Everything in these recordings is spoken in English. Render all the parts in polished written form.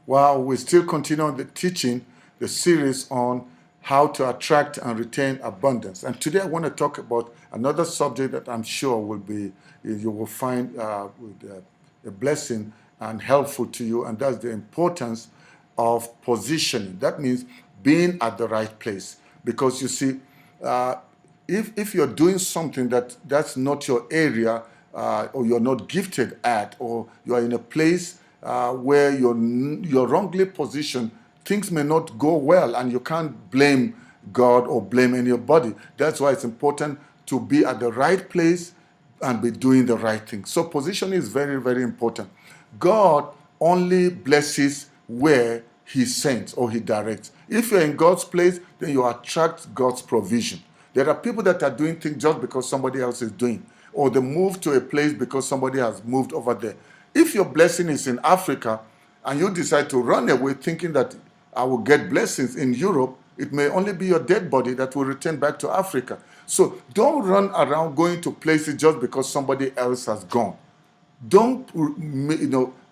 While we still continue the teaching, the series on how to attract and retain abundance. And today I want to talk about another subject that I'm sure will be, you will find a blessing and helpful to you, and that's the importance of positioning. That means being at the right place. Because you see, uh, if you're doing something that's not your area, or you're not gifted at, or you're in a place where you're wrongly positioned, things may not go well, and you can't blame God or blame anybody. That's why it's important to be at the right place and be doing the right thing. So position is very, very important. God only blesses where he sends or he directs. If you're in God's place, then you attract God's provision. There are people that are doing things just because somebody else is doing, or they move to a place because somebody has moved over there. If your blessing is in Africa and you decide to run away thinking that I will get blessings in Europe, it may only be your dead body that will return back to Africa. So don't run around going to places just because somebody else has gone. Don't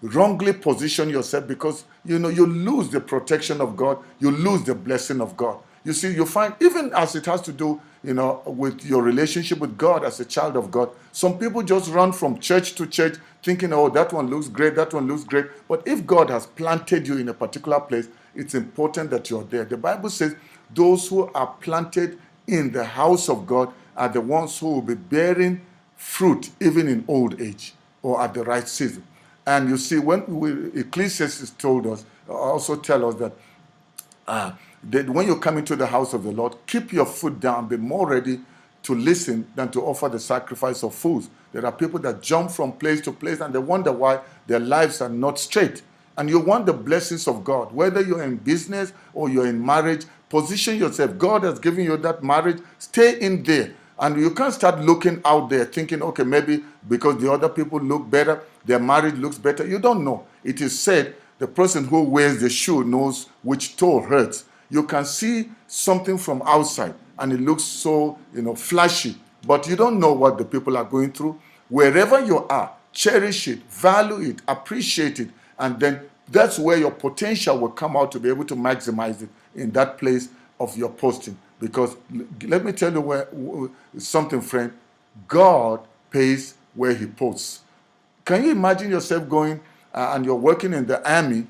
wrongly position yourself, because you lose the protection of God, you lose the blessing of God. You see, you find, even as it has to do with your relationship with God as a child of God, some people just run from church to church thinking, oh, that one looks great, that one looks great. But if God has planted you in a particular place, it's important that you're there. The Bible says those who are planted in the house of God are the ones who will be bearing fruit even in old age or at the right season. And you see, Ecclesiastes told us, also tell us that when you come into the house of the Lord, keep your foot down, be more ready to listen than to offer the sacrifice of fools. There are people that jump from place to place and they wonder why their lives are not straight. And you want the blessings of God, whether you're in business or you're in marriage, position yourself. God has given you that marriage, stay in there. And you can't start looking out there thinking, okay, maybe because the other people look better, their marriage looks better. You don't know. It is said the person who wears the shoe knows which toe hurts. You can see something from outside and it looks so, flashy, but you don't know what the people are going through. Wherever you are, cherish it, value it, appreciate it, and then that's where your potential will come out to be able to maximize it in that place of your posting. Because let me tell you something, friend. God pays where he posts. Can you imagine yourself going and you're working in the army,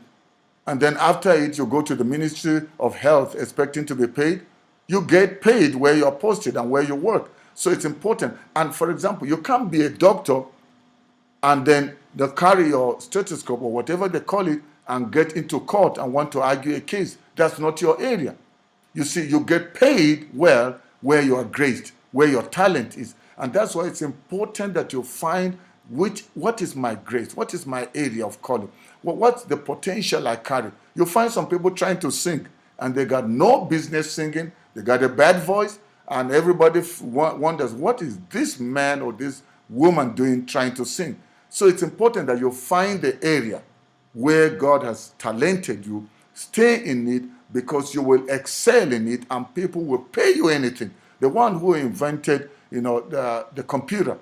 and then after it you go to the Ministry of Health expecting to be paid? You get paid where you're posted and where you work. So it's important. And for example, you can't be a doctor and then they carry your stethoscope or whatever they call it and get into court and want to argue a case. That's not your area. You see, you get paid well where you are graced, where your talent is. And that's why it's important that you find what is my grace, what is my area of calling, what's the potential I carry. You find some people trying to sing and they got no business singing, they got a bad voice, and everybody wonders, what is this man or this woman doing trying to sing? So it's important that you find the area where God has talented you, stay in it, because you will excel in it and people will pay you anything. The one who invented the computer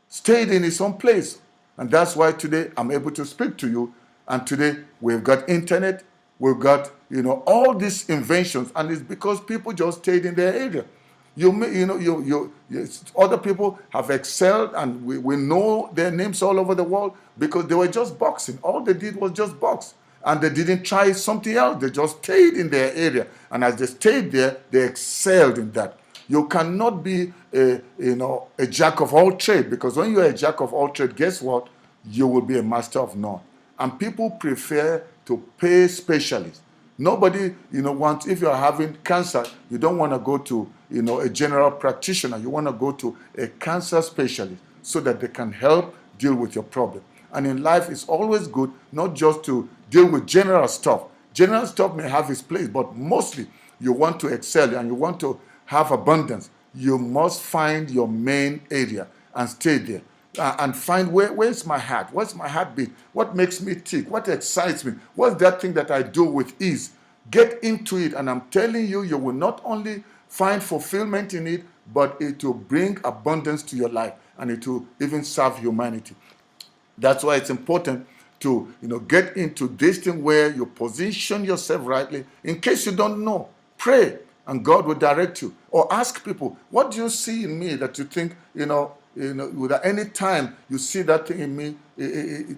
stayed in his own place. And that's why today I'm able to speak to you. And today we've got internet, we've got all these inventions, and it's because people just stayed in their area. Other people have excelled, and we know their names all over the world because they were just boxing. All they did was just box, and they didn't try something else. They just stayed in their area, and as they stayed there, they excelled in that. You cannot be a jack of all trade, because when you're a jack of all trade, guess what? You will be a master of none. And people prefer to pay specialists. Nobody, wants, if you're having cancer, you don't want to go to, a general practitioner. You want to go to a cancer specialist so that they can help deal with your problem. And in life, it's always good not just to deal with general stuff. General stuff may have its place, but mostly you want to excel and you want to have abundance. You must find your main area and stay there. And find where's my heart? What's my heartbeat? What makes me tick? What excites me? What's that thing that I do with ease? Get into it, and I'm telling you, you will not only find fulfillment in it, but it will bring abundance to your life, and it will even serve humanity. That's why it's important to, get into this thing where you position yourself rightly. In case you don't know, pray and God will direct you. Or ask people, what do you see in me that you think, without any time you see that thing in me, it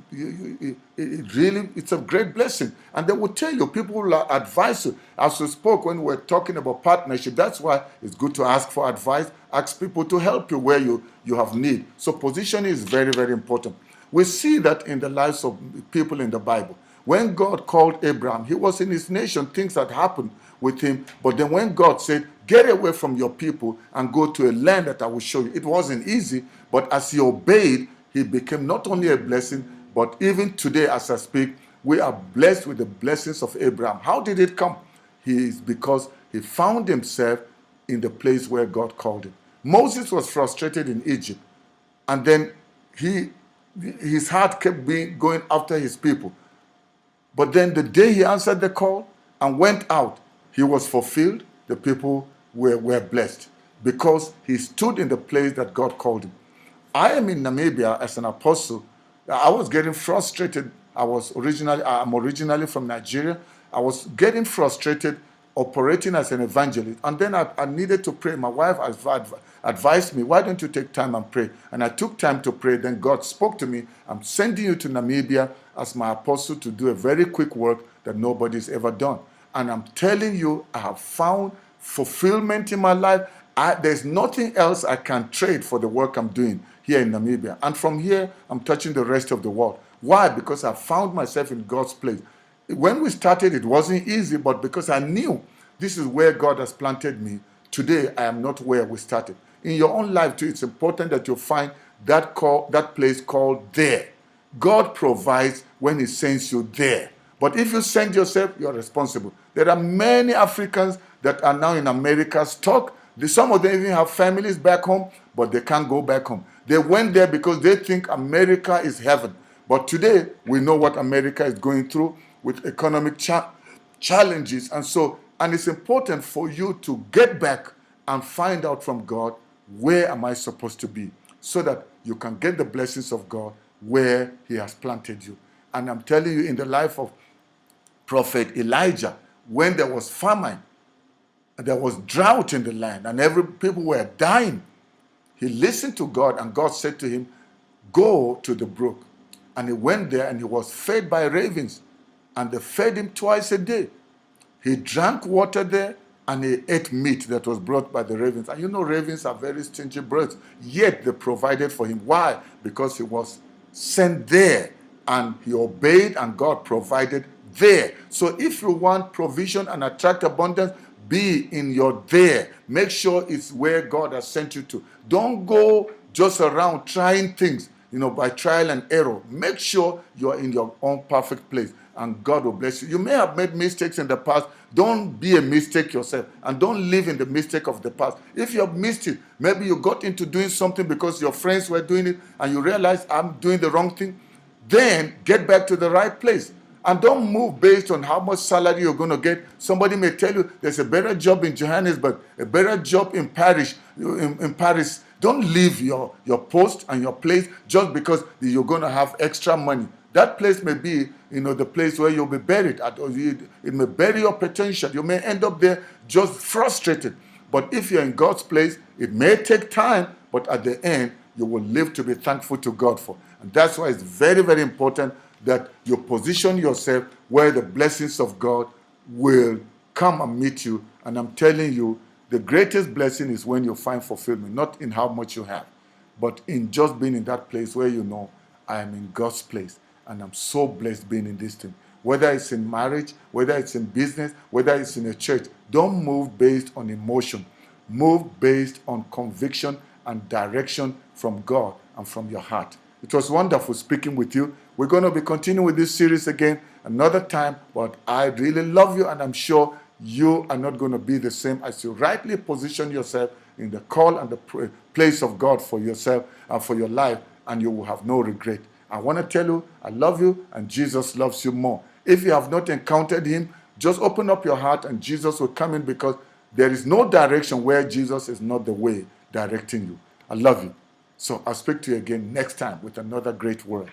really, it's a great blessing. And they will tell you, people will advise you. As we spoke when we were talking about partnership, that's why it's good to ask for advice, ask people to help you where you have need. So positioning is very, very important. We see that in the lives of people in the Bible. When God called Abraham, he was in his nation, things had happened with him. But then when God said, get away from your people and go to a land that I will show you, it wasn't easy. But as he obeyed, he became not only a blessing, but even today as I speak, we are blessed with the blessings of Abraham. How did it come? Because he found himself in the place where God called him. Moses was frustrated in Egypt. And then his heart kept going after his people. But then the day he answered the call and went out, he was fulfilled. The people were blessed because he stood in the place that God called him. I am in Namibia as an apostle. I was getting frustrated. I'm originally from Nigeria. I was getting frustrated operating as an evangelist. And then I needed to pray. My wife advised me, why don't you take time and pray? And I took time to pray. Then God spoke to me. I'm sending you to Namibia as my apostle to do a very quick work that nobody's ever done. And I'm telling you, I have found fulfillment in my life. There's nothing else I can trade for the work I'm doing here in Namibia. And from here, I'm touching the rest of the world. Why? Because I found myself in God's place. When we started, it wasn't easy, but because I knew this is where God has planted me, today I am not where we started. In your own life too, it's important that you find that place called there. God provides when he sends you there. But if you send yourself, you're responsible. There are many Africans that are now in America stuck. Some of them even have families back home, but they can't go back home. They went there because they think America is heaven. But today, we know what America is going through with economic challenges. And it's important for you to get back and find out from God, where am I supposed to be? So that you can get the blessings of God where he has planted you. And I'm telling you, in the life of Prophet Elijah, when there was famine, there was drought in the land, and people were dying, he listened to God, and God said to him, go to the brook. And he went there, and he was fed by ravens, and they fed him twice a day. He drank water there, and he ate meat that was brought by the ravens. And ravens are very stingy birds, yet they provided for him. Why? Because he was sent there, and he obeyed, and God provided there. So if you want provision and attract abundance, be in your there. Make sure it's where God has sent you to. Don't go just around trying things, by trial and error. Make sure you're in your own perfect place, and God will bless you. You may have made mistakes in the past. Don't be a mistake yourself, and don't live in the mistake of the past. If you have missed it, maybe you got into doing something because your friends were doing it, and you realize I'm doing the wrong thing, then get back to the right place. And don't move based on how much salary you're going to get. Somebody may tell you there's a better job in Johannesburg, a better job in Paris. Don't leave your post and your place just because you're going to have extra money. That place may be, the place where you'll be buried. It may bury your potential. You may end up there just frustrated. But if you're in God's place, it may take time, but at the end, you will live to be thankful to God for. And that's why it's very, very important that you position yourself where the blessings of God will come and meet you. And I'm telling you, the greatest blessing is when you find fulfillment, not in how much you have, but in just being in that place where I am in God's place. And I'm so blessed being in this thing. Whether it's in marriage, whether it's in business, whether it's in a church, don't move based on emotion. Move based on conviction and direction from God and from your heart. It was wonderful speaking with you. We're going to be continuing with this series again another time, but I really love you, and I'm sure you are not going to be the same as you rightly position yourself in the call and the place of God for yourself and for your life, and you will have no regret. I want to tell you, I love you, and Jesus loves you more. If you have not encountered him, just open up your heart, and Jesus will come in, because there is no direction where Jesus is not the way directing you. I love you. So I'll speak to you again next time with another great word.